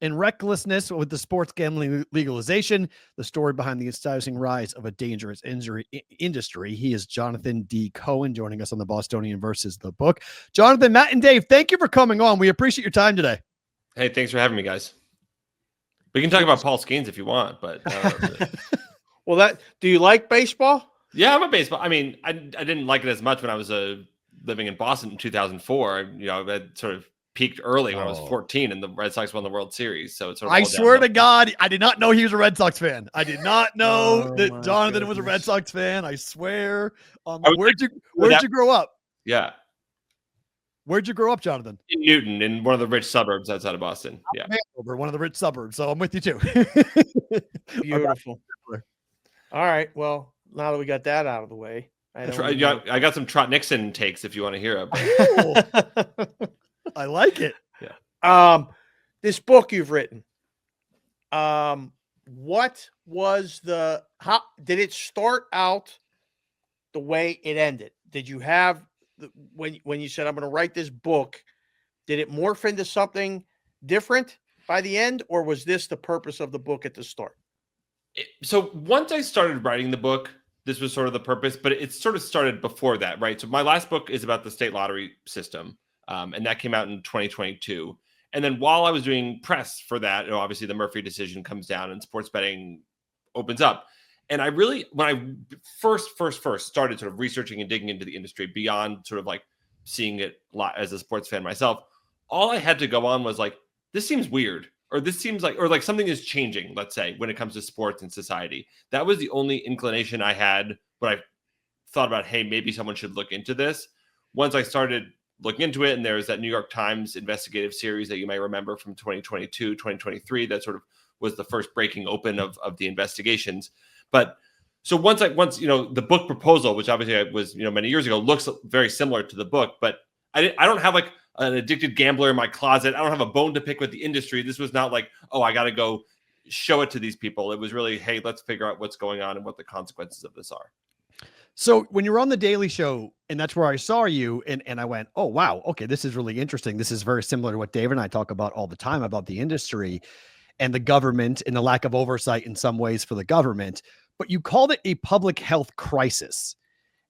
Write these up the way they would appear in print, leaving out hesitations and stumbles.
In Recklessness with the sports gambling legalization, the story behind the astonishing rise of a dangerous industry. He is Jonathan D. Cohen, joining us on the Bostonian versus the book. Jonathan, Matt, and Dave, thank you for coming on. We appreciate your time today. Hey, thanks for having me, guys. We can talk about Paul Skeens if you want, but well, do you like baseball? Yeah, I'm a baseball. I mean, I didn't like it as much when I was living in Boston in 2004. You know, I sort of peaked early when I was 14 and the Red Sox won the World Series. So it's sort of I swear to God, I did not know he was a Red Sox fan. I did not know that Jonathan was a Red Sox fan. I swear. Where'd you grow up? Yeah. Where'd you grow up, Jonathan? In Newton, in one of the rich suburbs outside of Boston. Yeah. Over one of the rich suburbs. So I'm with you too. Beautiful. All right. Well, now that we got that out of the way, I got some Trot Nixon takes if you want to hear them. I like it. Yeah. This book you've written, what was how did it start out the way it ended? Did you have when you said, I'm going to write this book, did it morph into something different by the end, or was this the purpose of the book at the start? So once I started writing the book, this was sort of the purpose, but it sort of started before that, right? So my last book is about the state lottery system. And that came out in 2022. And then while I was doing press for that, you know, obviously the Murphy decision comes down and sports betting opens up. And I really, when I first started sort of researching and digging into the industry beyond sort of like seeing it as a sports fan myself, all I had to go on was like, this seems weird, or this seems like, or like something is changing, let's say, when it comes to sports and society. That was the only inclination I had when I thought about, hey, maybe someone should look into this. Once I started looking into it, and there was that New York Times investigative series that you may remember from 2022, 2023, that sort of was the first breaking open of the investigations. But so once you know, the book proposal, which obviously was, you know, many years ago, looks very similar to the book, but I don't have like an addicted gambler in my closet. I don't have a bone to pick with the industry. This was not like, oh, I got to go show it to these people. It was really, hey, let's figure out what's going on and what the consequences of this are. So when you were on the Daily Show, and that's where I saw you, and I went, oh, wow, okay, this is really interesting. This is very similar to what Dave and I talk about all the time about the industry and the government and the lack of oversight in some ways for the government. But you called it a public health crisis.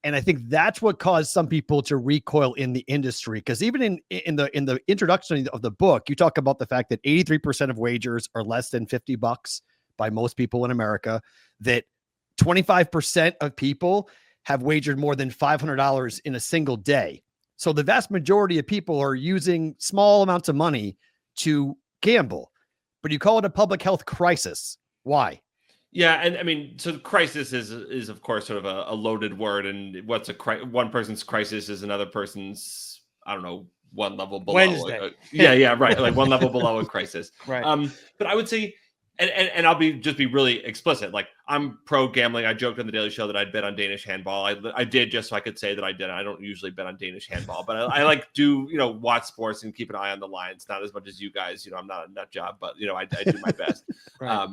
And I think that's what caused some people to recoil in the industry. Because even in the introduction of the book, you talk about the fact that 83% of wagers are less than $50 by most people in America, that 25% of people have wagered more than $500 in a single day. So the vast majority of people are using small amounts of money to gamble, but you call it a public health crisis. Why? Yeah. And I mean, so crisis is of course sort of a loaded word, and what's one person's crisis is another person's, I don't know, one level below. Wednesday. Yeah. Right. Like one level below a crisis. Right. But I would say, and I'll be really explicit. Like, I'm pro gambling. I joked on the Daily Show that I'd bet on Danish handball. I did just so I could say that I did. I don't usually bet on Danish handball, but I like do, you know, watch sports and keep an eye on the lines. Not as much as you guys. You know, I'm not a nut job, but you know, I do my best. Right.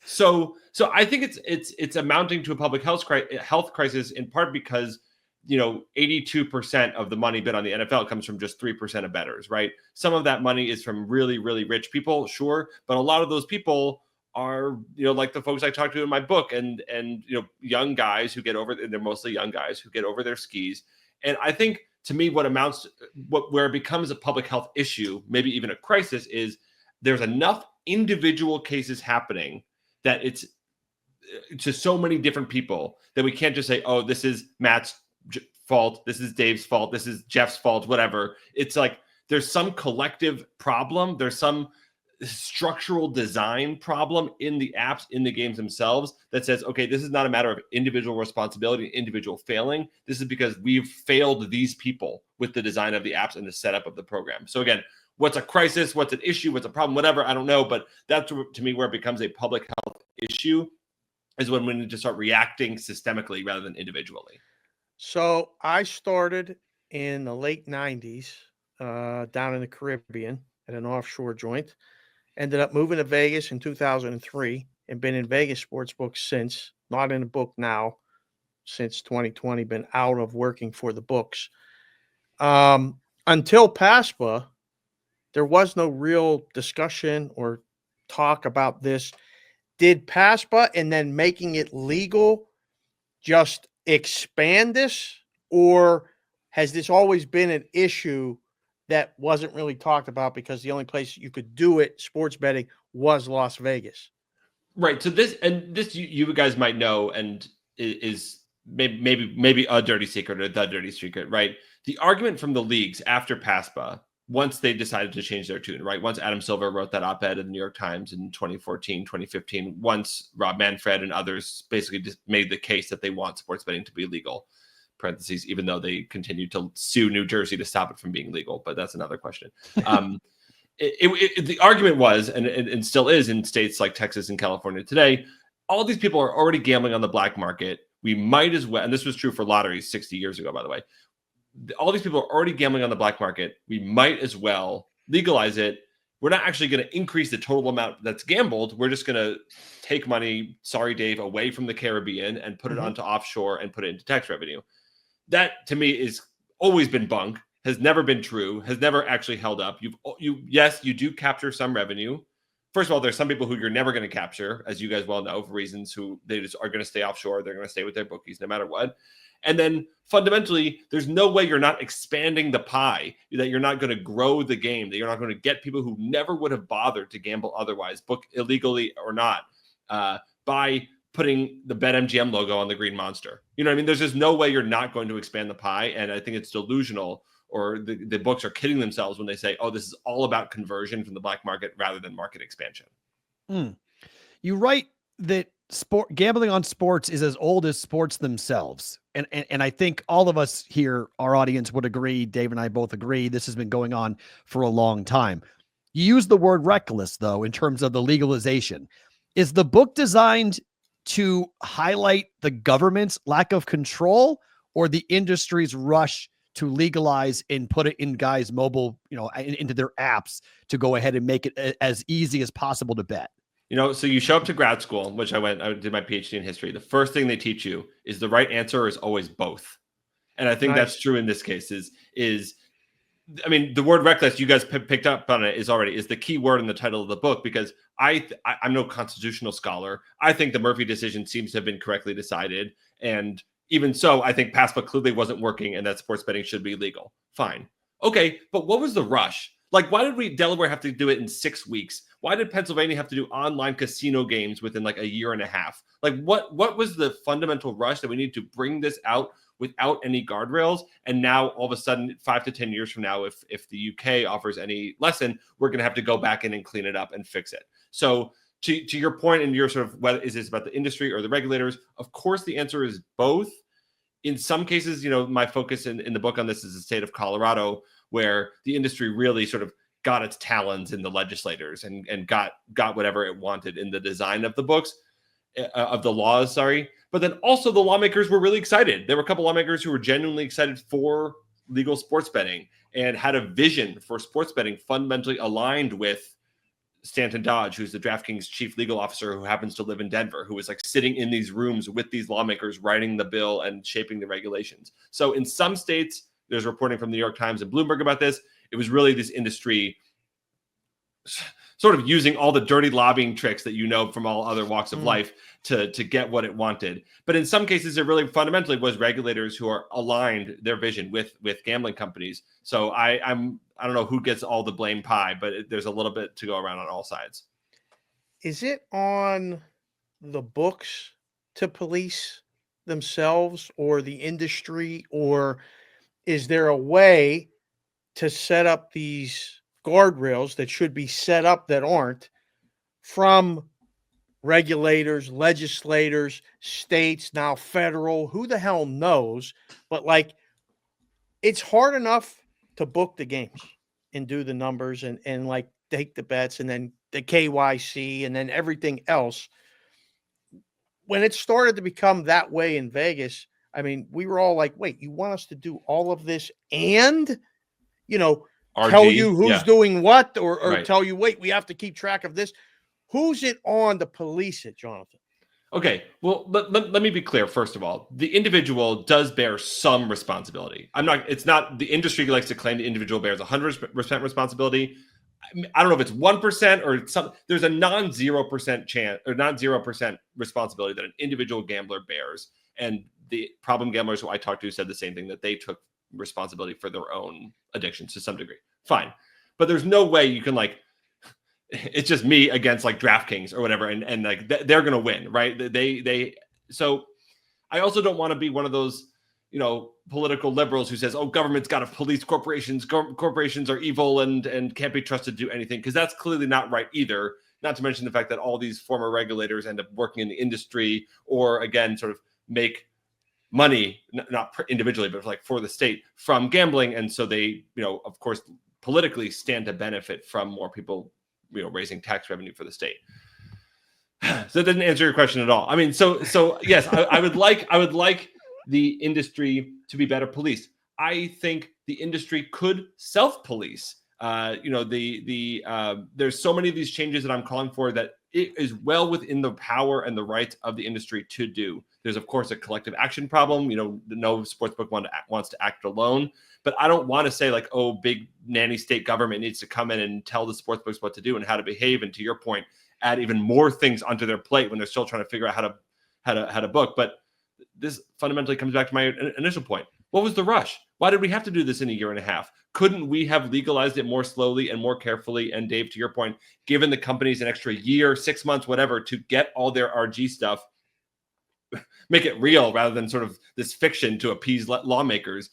So I think it's amounting to a public health crisis, in part because, you know, 82% of the money bet on the NFL comes from just 3% of bettors, right? Some of that money is from really, really rich people, sure, but a lot of those people are, you know, like the folks I talked to in my book, and you know, young guys who get over, and they're mostly young guys who get over their skis. And I think, to me, where it becomes a public health issue, maybe even a crisis, is there's enough individual cases happening that it's to so many different people that we can't just say, oh, this is Matt's fault, this is Dave's fault, this is Jeff's fault, whatever. It's like there's some collective problem, there's some structural design problem in the apps, in the games themselves, that says, okay, this is not a matter of individual responsibility, individual failing. This is because we've failed these people with the design of the apps and the setup of the program. So again, what's a crisis, what's an issue, what's a problem, whatever, I don't know, but that's, to me, where it becomes a public health issue, is when we need to start reacting systemically rather than individually. So I started in the late 90s down in the Caribbean at an offshore joint. Ended up moving to Vegas in 2003 and been in Vegas sportsbook since. Not in the book now, since 2020, been out of working for the books. Until PASPA, there was no real discussion or talk about this. Did PASPA and then making it legal just expand this, or has this always been an issue that wasn't really talked about because the only place you could do it, sports betting, was Las Vegas? Right. So this you guys might know, and is maybe a dirty secret or the dirty secret, right? The argument from the leagues after PASPA, once they decided to change their tune, right? Once Adam Silver wrote that op-ed in the New York Times in 2014, 2015, once Rob Manfred and others basically just made the case that they want sports betting to be legal, parentheses, even though they continue to sue New Jersey to stop it from being legal, but that's another question. The argument was, and still is in states like Texas and California today, all these people are already gambling on the black market. We might as well, and this was true for lotteries 60 years ago, by the way. All these people are already gambling on the black market. We might as well legalize it. We're not actually going to increase the total amount that's gambled. We're just going to take money, sorry, Dave, away from the Caribbean and put it onto offshore and put it into tax revenue. That, to me, is always been bunk. Has never been true, has never actually held up. Yes, you do capture some revenue. First of all, there's some people who you're never going to capture, as you guys well know, for reasons who they just are going to stay offshore. They're going to stay with their bookies no matter what. And then fundamentally, there's no way you're not expanding the pie, that you're not going to grow the game, that you're not going to get people who never would have bothered to gamble otherwise, book illegally or not, by putting the BetMGM logo on the green monster. You know what I mean? There's just no way you're not going to expand the pie. And I think it's delusional, or the books are kidding themselves when they say, oh, this is all about conversion from the black market rather than market expansion. You write that gambling on sports is as old as sports themselves. And I think all of us here, our audience, would agree. Dave and I both agree. This has been going on for a long time. You use the word reckless, though, in terms of the legalization. Is the book designed to highlight the government's lack of control or the industry's rush to legalize and put it in guys' mobile, into their apps to go ahead and make it as easy as possible to bet? So you show up to grad school, which I did my PhD in history. The first thing they teach you is the right answer is always both. And I think that's true in this case I mean, the word reckless, you guys picked up on it, is the key word in the title of the book, because I'm no constitutional scholar. I think the Murphy decision seems to have been correctly decided. And even so, I think PASPA clearly wasn't working and that sports betting should be legal. Fine. Okay, but what was the rush? Like, why did Delaware have to do it in 6 weeks? Why did Pennsylvania have to do online casino games within like a year and a half? Like, what was the fundamental rush that we need to bring this out without any guardrails? And now all of a sudden, 5 to 10 years from now, if the UK offers any lesson, we're going to have to go back in and clean it up and fix it. So to your point, and your sort of, whether is this about the industry or the regulators? Of course, the answer is both. In some cases, my focus in the book on this is the state of Colorado, where the industry really sort of got its talons in the legislators and got whatever it wanted in the design of the books, of the laws, sorry. But then also the lawmakers were really excited. There were a couple lawmakers who were genuinely excited for legal sports betting and had a vision for sports betting fundamentally aligned with Stanton Dodge, who's the DraftKings chief legal officer who happens to live in Denver, who was like sitting in these rooms with these lawmakers, writing the bill and shaping the regulations. So in some states, there's reporting from the New York Times and Bloomberg about this. It was really this industry sort of using all the dirty lobbying tricks that from all other walks of life to get what it wanted. But in some cases, it really fundamentally was regulators who are aligned their vision with gambling companies. So I don't know who gets all the blame pie, but there's a little bit to go around on all sides. Is it on the books to police themselves or the industry, or is there a way to set up these guardrails that should be set up that aren't, from regulators, legislators, states, now federal, who the hell knows? But like, it's hard enough to book the games and do the numbers and like take the bets and then the KYC and then everything else. When it started to become that way in Vegas, I mean, we were all like, wait, you want us to do all of this and, RG, tell you who's doing what, or right. Tell you, wait, we have to keep track of this. Who's it on to police it, Jonathan? Okay, well, let me be clear. First of all, the individual does bear some responsibility. It's not the industry likes to claim the individual bears 100% responsibility. I don't know if it's 1% or some. There's a non-0% chance or non-0% responsibility that an individual gambler bears. And the problem gamblers who I talked to said the same thing, that they took responsibility for their own addictions to some degree. Fine, but there's no way you can like. It's just me against like DraftKings or whatever, and like they're gonna win, right? They. So I also don't want to be one of those, political liberals who says, oh, government's got to police corporations. Corporations are evil and can't be trusted to do anything, because that's clearly not right either. Not to mention the fact that all these former regulators end up working in the industry, or again, sort of make money, not individually, but like for the state from gambling. And so they, of course, politically stand to benefit from more people, raising tax revenue for the state. So it didn't answer your question at all. I mean, so yes, I would like the industry to be better policed. I think the industry could self-police. There's so many of these changes that I'm calling for that it is well within the power and the rights of the industry to do. There's of course a collective action problem. No sportsbook wants to act alone, but I don't want to say like, oh, big nanny state government needs to come in and tell the sportsbooks what to do and how to behave. And to your point, add even more things onto their plate when they're still trying to figure out how to book. But this fundamentally comes back to my initial point. What was the rush? Why did we have to do this in a year and a half? Couldn't we have legalized it more slowly and more carefully? And Dave, to your point, given the companies an extra year, 6 months, whatever, to get all their RG stuff, make it real rather than sort of this fiction to appease lawmakers,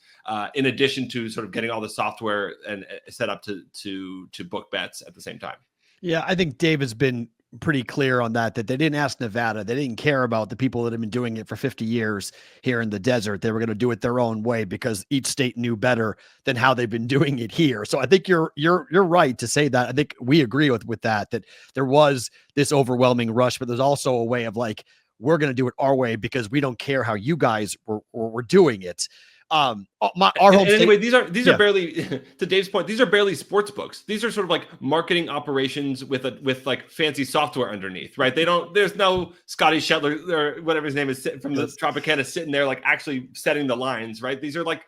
in addition to sort of getting all the software and set up to book bets at the same time. Yeah, I think Dave has been pretty clear on that they didn't ask Nevada. They didn't care about the people that have been doing it for 50 years here in the desert. They were going to do it their own way because each state knew better than how they've been doing it here. So I think you're right to say that. I think we agree with that there was this overwhelming rush, but there's also a way of like, we're going to do it our way because we don't care how you guys were doing it. Our home state, anyway, these are barely, to Dave's point, these are barely sports books. These are sort of like marketing operations with like fancy software underneath, right? There's no Scotty Shetler or whatever his name is from the Tropicana sitting there like actually setting the lines, right? These are like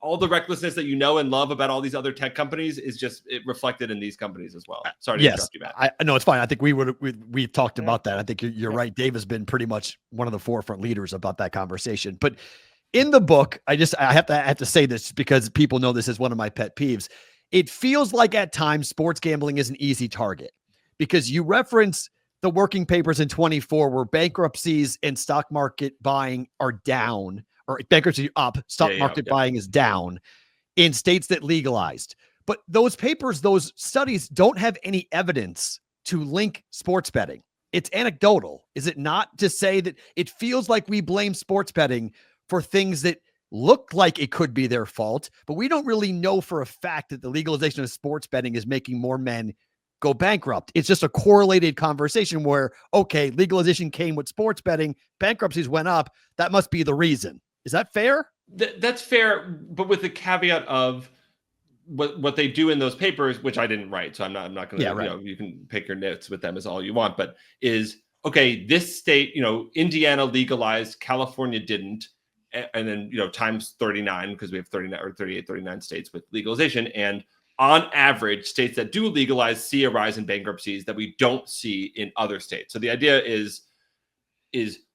all the recklessness that you know and love about all these other tech companies is just reflected in these companies as well. Sorry to interrupt you, Matt. I know it's fine. I think we talked about that. I think you're right. Dave has been pretty much one of the forefront leaders about that conversation. But in the book, I have to say this because people know this is one of my pet peeves. It feels like at times sports gambling is an easy target because you reference the working papers in 24 where bankruptcies and stock market buying are down, or bankruptcy up, stock market buying is down in states that legalized. But those papers, those studies don't have any evidence to link sports betting. It's anecdotal, is it not? To say that it feels like we blame sports betting for things that look like it could be their fault, but we don't really know for a fact that the legalization of sports betting is making more men go bankrupt. It's just a correlated conversation where, okay, legalization came with sports betting, bankruptcies went up. That must be the reason. Is that fair? That's fair, but with the caveat of what they do in those papers, which I didn't write, so I'm not going to. You can pick your notes with them as all you want, but is okay. This state, Indiana legalized, California didn't. And then, times 39, because we have 39 or 38, 39 states with legalization. And on average, states that do legalize see a rise in bankruptcies that we don't see in other states. So the idea is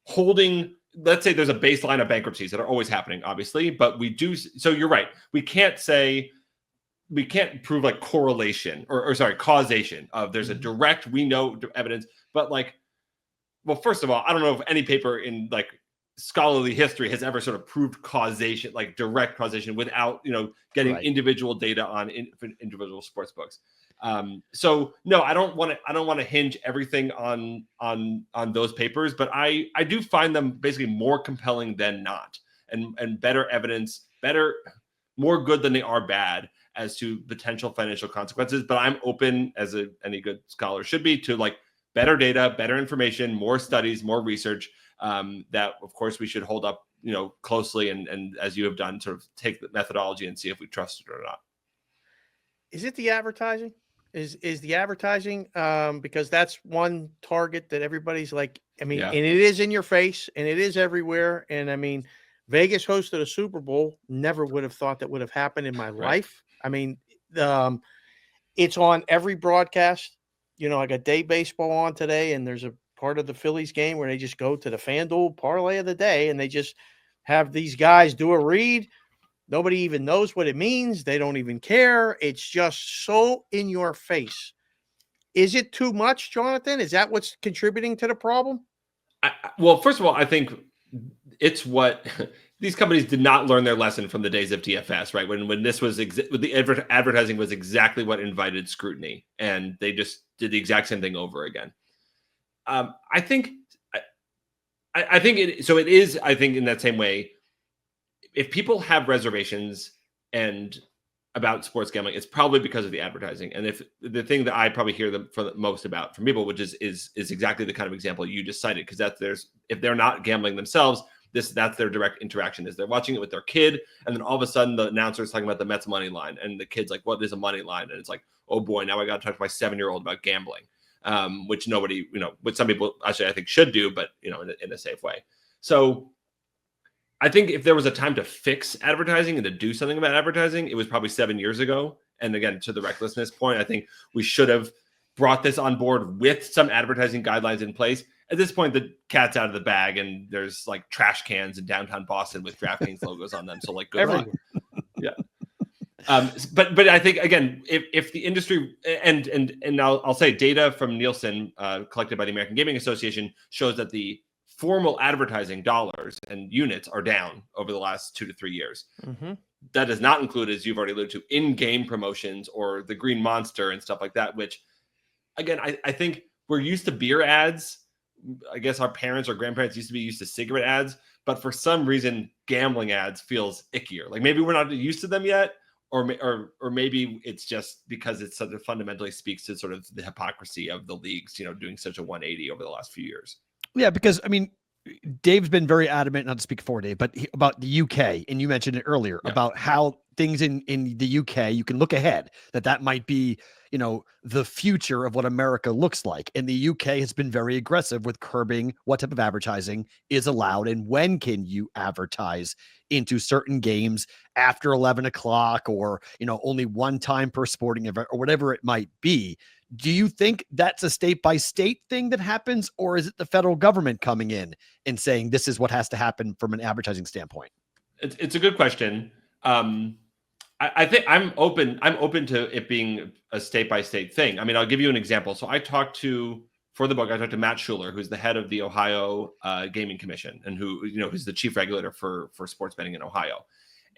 holding, let's say there's a baseline of bankruptcies that are always happening, obviously, but we do. So you're right. We can't prove like correlation or causation of there's a direct, we know evidence, but like, well, first of all, I don't know if any paper in like scholarly history has ever sort of proved causation, like direct causation, without getting individual data on individual sports books. So no, I don't want to hinge everything on those papers, but I do find them basically more compelling than not, and better evidence, more good than they are bad as to potential financial consequences. But I'm open, as any good scholar should be, to like better data, better information, more studies, more research. That of course we should hold up, closely and as you have done, sort of take the methodology and see if we trust it or not. Is it the advertising? Is the advertising? Because that's one target that everybody's like, and it is in your face and it is everywhere. And I mean, Vegas hosted a Super Bowl. Never would have thought that would have happened in my life. I mean, It's on every broadcast. You know, I got day baseball on today, and there's a part of the Phillies game where they just go to the FanDuel parlay of the day, and they just have these guys do a read. Nobody even knows what it means. They don't even care. It's just so in your face. Is it too much, Jonathan? Is that what's contributing to the problem? Well, first of all, I think it's what these companies did not learn their lesson from the days of DFS, right? When this was the advertising was exactly what invited scrutiny, and they just did the exact same thing over again. I think it. So it is. I think in that same way, if people have reservations and about sports gambling, it's probably because of the advertising. And if the thing that I probably hear them for the most about from people, which is exactly the kind of example you just cited, because if they're not gambling themselves, that's their direct interaction. Is they're watching it with their kid, and then all of a sudden the announcer is talking about the Mets money line, and the kid's like, "What is a money line?" And it's like, "Oh boy, now I got to talk to my 7-year-old about gambling," which nobody, which some people actually I think should do, but in a safe way. So I think if there was a time to fix advertising and to do something about advertising, it was probably 7 years ago. And again, to the recklessness point, I think we should have brought this on board with some advertising guidelines in place. At this point, the cat's out of the bag, and there's like trash cans in downtown Boston with DraftKings logos on them. So like, good luck. Yeah. But I think again, if the industry and I'll say data from Nielsen collected by the American Gaming Association shows that the formal advertising dollars and units are down over the last 2 to 3 years. Mm-hmm. That does not include, as you've already alluded to, in-game promotions or the Green Monster and stuff like that, which, again, I think we're used to beer ads. I guess our parents or grandparents used to be used to cigarette ads, but for some reason, gambling ads feels ickier. Like maybe we're not used to them yet, or maybe it's just because it sort of fundamentally speaks to sort of the hypocrisy of the leagues, doing such a 180 over the last few years. Yeah, because I mean, Dave's been very adamant, not to speak for Dave, but about the UK, and you mentioned it earlier about how things in the UK, you can look ahead that might be, the future of what America looks like. And the UK has been very aggressive with curbing what type of advertising is allowed and when can you advertise into certain games after 11 o'clock or, only one time per sporting event or whatever it might be. Do you think that's a state by state thing that happens, or is it the federal government coming in and saying this is what has to happen from an advertising standpoint? It's a good question. I think I'm open to it being a state by state thing. I mean, I'll give you an example. So for the book, I talked to Matt Schuler, who's the head of the Ohio Gaming Commission and who's the chief regulator for sports betting in Ohio.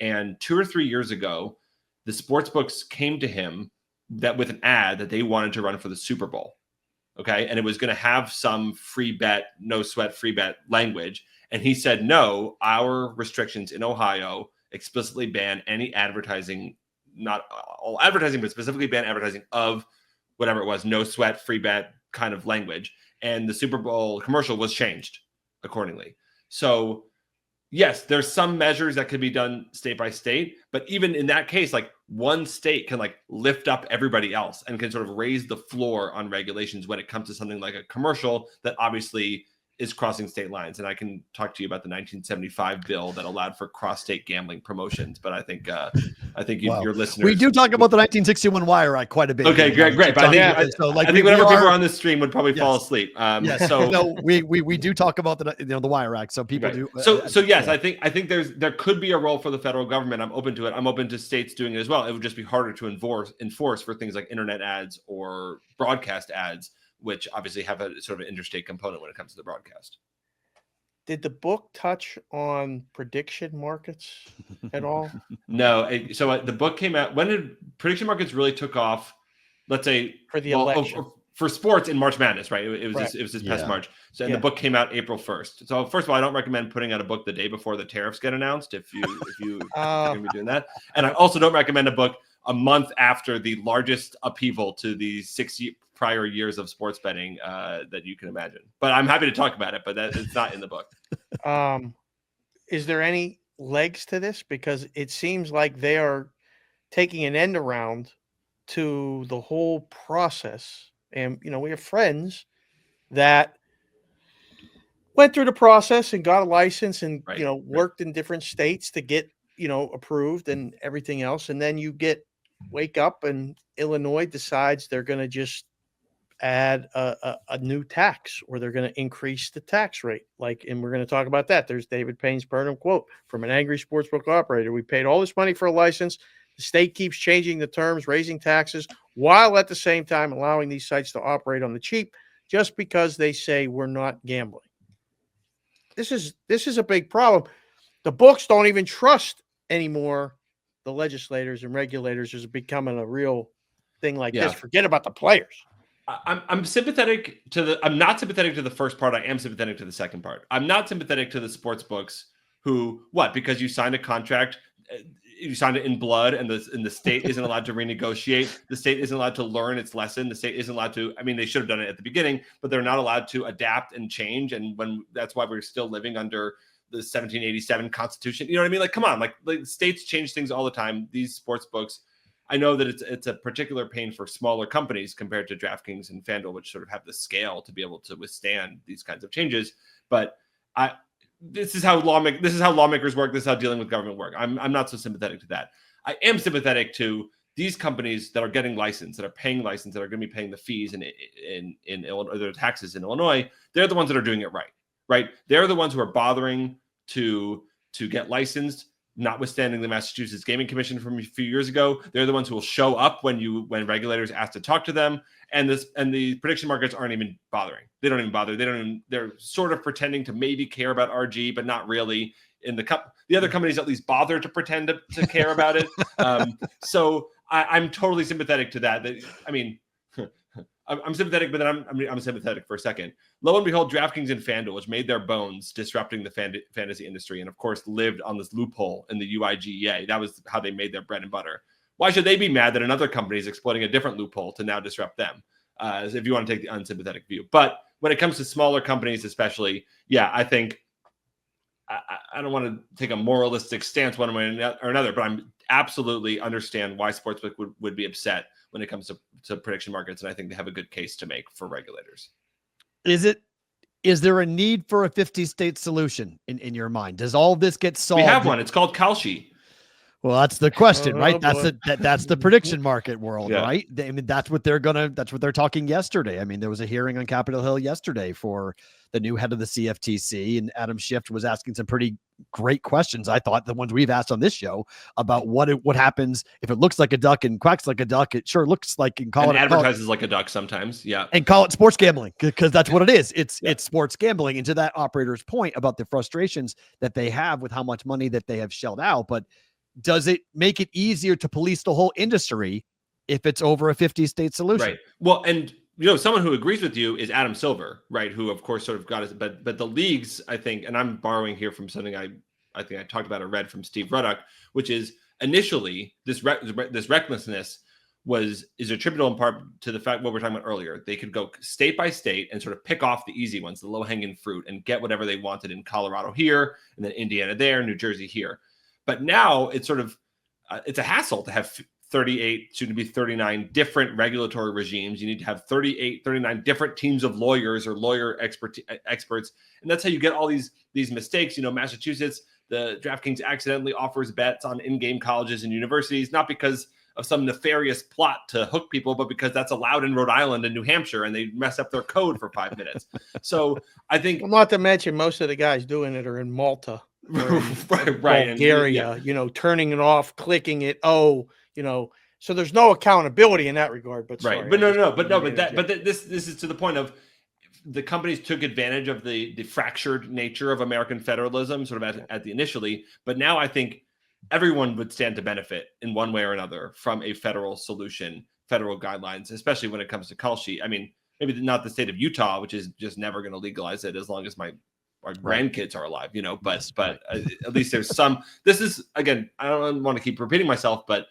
And 2 or 3 years ago, the sports books came to him with an ad that they wanted to run for the Super Bowl. Okay. And it was going to have some free bet, no sweat, free bet language. And he said, no, our restrictions in Ohio explicitly ban any advertising, not all advertising, but specifically ban advertising of whatever it was, no sweat, free bet kind of language. And the Super Bowl commercial was changed accordingly. So yes, there's some measures that could be done state by state, but even in that case, like one state can like lift up everybody else and can sort of raise the floor on regulations when it comes to something like a commercial that obviously is crossing state lines. And I can talk to you about the 1975 bill that allowed for cross-state gambling promotions. But I think your listeners. We do talk about the 1961 Wire Act quite a bit. Okay, great. But I think whenever people are on this stream would probably fall asleep. So no, we do talk about the Wire Act. So people do. So yes, I think there could be a role for the federal government. I'm open to it. I'm open to states doing it as well. It would just be harder to enforce for things like internet ads or broadcast ads, which obviously have a sort of interstate component when it comes to the broadcast. Did the book touch on prediction markets at all? No. So the book came out. When did prediction markets really took off? Let's say for the election. For sports in March Madness, right? It was this past March. So and the book came out April 1st. So first of all, I don't recommend putting out a book the day before the tariffs get announced if you're going to be doing that. And I also don't recommend a book a month after the largest upheaval to the 6 prior years of sports betting that you can imagine. But I'm happy to talk about it, but it's not in the book. Is there any legs to this? Because it seems like they are taking an end around to the whole process. And, we have friends that went through the process and got a license and, worked in different states to get, approved and everything else. And then you get wake up and Illinois decides they're going to just add a new tax, or they're going to increase the tax rate. And we're going to talk about that. There's David Payne's Burnham quote from an angry sportsbook operator. We paid all this money for a license. The state keeps changing the terms, raising taxes, while at the same time allowing these sites to operate on the cheap just because they say we're not gambling. This is a big problem. The books don't even trust anymore the legislators and regulators. Is becoming a real thing like this. Forget about the players. I'm sympathetic to I'm not sympathetic to the first part. I am sympathetic to the second part. I'm not sympathetic to the sports books who, because you signed a contract, you signed it in blood, and the state isn't allowed to renegotiate. The state isn't allowed to learn its lesson. The state isn't allowed to, they should have done it at the beginning, but they're not allowed to adapt and change. And that's why we're still living under the 1787 Constitution. You know what I mean? Like, come on, like states change things all the time. These sports books, I know that it's a particular pain for smaller companies compared to DraftKings and FanDuel, which sort of have the scale to be able to withstand these kinds of changes. But this is how lawmakers work. This is how dealing with government work. I'm not so sympathetic to that. I am sympathetic to these companies that are getting licensed, that are paying license, that are going to be paying the fees in Illinois, or their taxes in Illinois. They're the ones that are doing it right? They're the ones who are bothering to get licensed, notwithstanding the Massachusetts Gaming Commission from a few years ago. They're the ones who will show up when regulators ask to talk to them. And the prediction markets aren't even bothering. They don't even bother. They're sort of pretending to maybe care about RG, but not really. The other companies at least bother to pretend to care about it. So I'm totally sympathetic to that. I'm sympathetic, but then I'm sympathetic for a second. Lo and behold, DraftKings and FanDuel, which made their bones disrupting the fantasy industry, and of course lived on this loophole in the UIGA. That was how they made their bread and butter. Why should they be mad that another company is exploiting a different loophole to now disrupt them? If you want to take the unsympathetic view. But when it comes to smaller companies, especially, I think I don't want to take a moralistic stance one way or another, but I'm absolutely understand why sportsbook would be upset when it comes to prediction markets. And I think they have a good case to make for regulators. Is there a need for a 50-state solution in your mind? Does all this get solved? We have one. It's called Kalshi. Well, that's the question, right? That's the prediction market world, right? That's what they're talking yesterday. There was a hearing on Capitol Hill yesterday for the new head of the CFTC, and Adam Schiff was asking some pretty great questions. I thought the ones we've asked on this show about what happens if it looks like a duck and quacks like a duck. It sure looks like, and advertises like a duck sometimes, and call it sports gambling, because that's what it is. It's sports gambling. And to that operator's point about the frustrations that they have with how much money that they have shelled out, but does it make it easier to police the whole industry if it's over a 50-state solution? Right. Well, and someone who agrees with you is Adam Silver, right? Who of course sort of got it, but the leagues, I think, and I'm borrowing here from something I think I talked about or read from Steve Ruddock, which is initially this recklessness is attributable in part to the fact what we were talking about earlier. They could go state by state and sort of pick off the easy ones, the low-hanging fruit, and get whatever they wanted in Colorado here, and then Indiana there, New Jersey here. But now it's sort of it's a hassle to have 38, soon to be 39 different regulatory regimes. You need to have 39 different teams of lawyers or lawyer experts. And that's how you get all these mistakes. Massachusetts, the DraftKings accidentally offers bets on in-game colleges and universities, not because of some nefarious plot to hook people, but because that's allowed in Rhode Island and New Hampshire, and they mess up their code for 5 minutes. So I think, well, not to mention most of the guys doing it are in Malta, right, Bulgaria, turning it off, clicking it. So there's no accountability in that regard. But right, but this is to the point of the companies took advantage of the fractured nature of American federalism, sort of at the initially. But now I think everyone would stand to benefit in one way or another from a federal solution, federal guidelines, especially when it comes to Kalshi. Maybe not the state of Utah, which is just never going to legalize it as long as our grandkids are alive, but at least there's some. This is, again, I don't want to keep repeating myself, but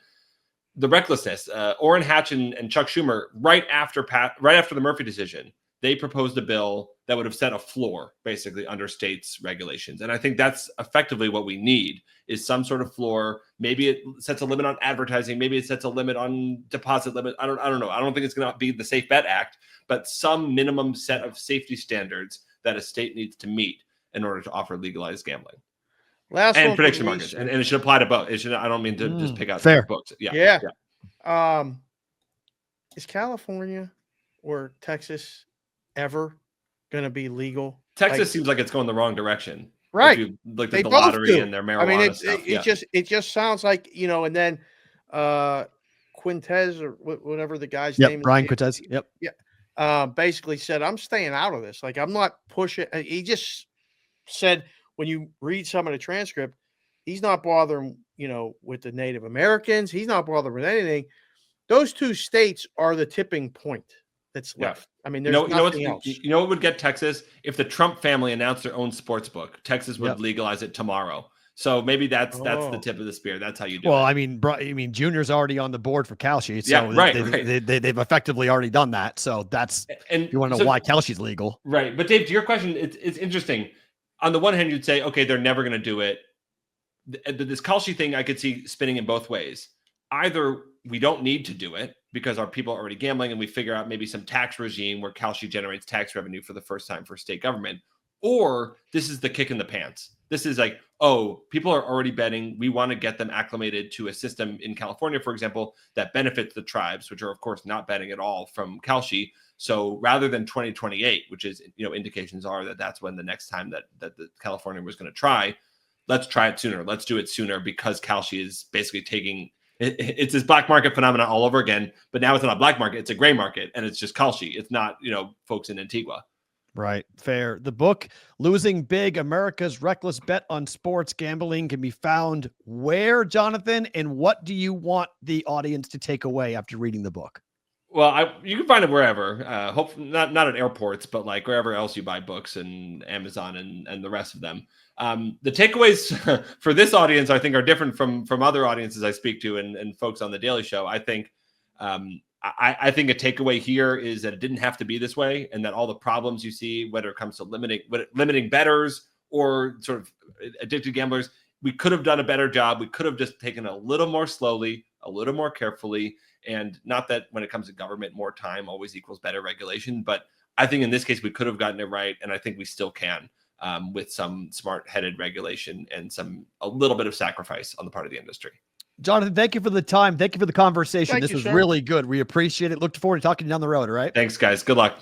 the recklessness, Orrin Hatch and Chuck Schumer, right after the Murphy decision, they proposed a bill that would have set a floor basically under states' regulations. And I think that's effectively what we need, is some sort of floor. Maybe it sets a limit on advertising. Maybe it sets a limit on deposit limit. I don't know. I don't think it's going to be the Safe Bet Act, but some minimum set of safety standards that a state needs to meet in order to offer legalized gambling. Last and one prediction markets. And it should apply to both. I don't mean to just pick out fair books. Yeah. Is California or Texas ever going to be legal? Texas seems like it's going the wrong direction. Right. If you looked They at the both lottery do. and their I mean, marijuana stuff. Yeah. it just sounds like, and then Quintez or whatever the guy's Yep, name Brian is. Cortez. Yep. Yeah. Basically said, I'm staying out of this. Like, I'm not pushing. He just said, when you read some of the transcript, he's not bothering, with the Native Americans. He's not bothering with anything. Those two states are the tipping point that's Yeah. left. I mean, there's nothing else. You know what would get Texas? If the Trump family announced their own sports book, Texas would legalize it tomorrow. So maybe that's the tip of the spear. That's how you do it. Well, I mean, Junior's already on the board for Calci, so Yeah, right, they've effectively already done that. So that's, and you want to know why Calci's legal, right? But Dave, to your question, it's interesting. On the one hand, you'd say, okay, they're never going to do it. This Calci thing, I could see spinning in both ways. Either we don't need to do it because our people are already gambling, and we figure out maybe some tax regime where Calci generates tax revenue for the first time for state government, or this is the kick in the pants. This is like, oh, people are already betting. We want to get them acclimated to a system in California, for example, that benefits the tribes, which are, of course, not betting at all from Calci. So rather than 2028, which is, indications are that that's when the next time that the California was going to try, let's try it sooner. Let's do it sooner because Calci is basically taking it's this black market phenomenon all over again. But now it's not a black market; it's a gray market, and it's just Calci. It's not, folks in Antigua. Right. Fair. The book, Losing Big, America's Reckless Bet on Sports Gambling, can be found where, Jonathan? And what do you want the audience to take away after reading the book? Well, you can find it wherever. Hopefully not at airports, but like wherever else you buy books, and Amazon and the rest of them. The takeaways for this audience, I think, are different from other audiences I speak to and folks on the Daily Show. I think I think a takeaway here is that it didn't have to be this way, and that all the problems you see, whether it comes to limiting bettors or sort of addicted gamblers, we could have done a better job. We could have just taken a little more slowly, a little more carefully, and not that when it comes to government, more time always equals better regulation. But I think in this case, we could have gotten it right, and I think we still can with some smart-headed regulation and a little bit of sacrifice on the part of the industry. Jonathan, thank you for the time. Thank you for the conversation. This was sir. really good. We appreciate it. Look forward to talking to you down the road. All right. Thanks, guys. Good luck.